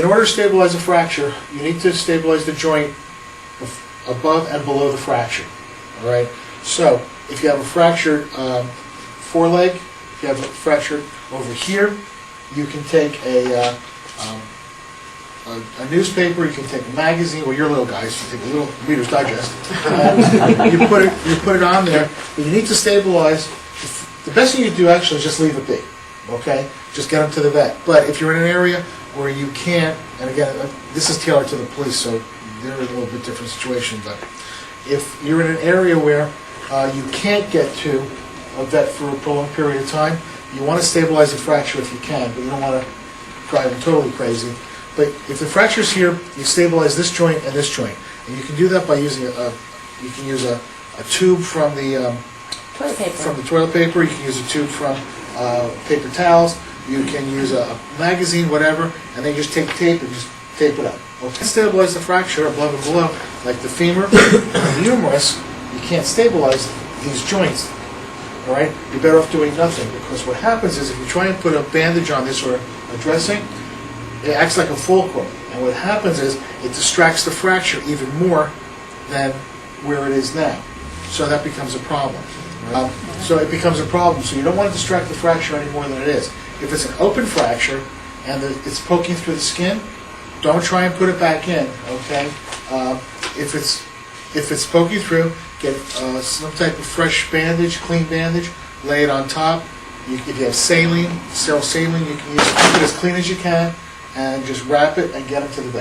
in order to stabilize a fracture, you need to stabilize the joint above and below the fracture. All right. So if you have a fractured foreleg, if you have a fracture over here, you can take a newspaper, you can take a magazine, well, you're little guys, you take a little Reader's Digest, you put it on there, but you need to stabilize. The best thing you do actually is just leave it be, okay? Just get them to the vet. But if you're in an area where you can't, and again, this is tailored to the police, so they're in a little bit different situation, but if you're in an area where you can't get to a vet for a prolonged period of time, you want to stabilize the fracture if you can, but you don't want to drive them totally crazy. But if the fracture's here, you stabilize this joint and this joint. And you can do that by using you can use a tube from the toilet paper, you can use a tube from paper towels, you can use a magazine, whatever, and then you just take tape and just tape it up. Okay. Stabilize the fracture above and below, like the femur and the humerus, you can't stabilize these joints. All right? You're better off doing nothing, because what happens is if you try and put a bandage on this or a dressing, it acts like a fulcrum, and what happens is it distracts the fracture even more than where it is now. So that becomes a problem. So it becomes a problem. So you don't want to distract the fracture any more than it is. If it's an open fracture and it's poking through the skin, don't try and put it back in. Okay? If it's poking through, get some type of fresh bandage, clean bandage, lay it on top. If you have saline, sterile saline, you can use it as clean as you can, and just wrap it and get them to the vet.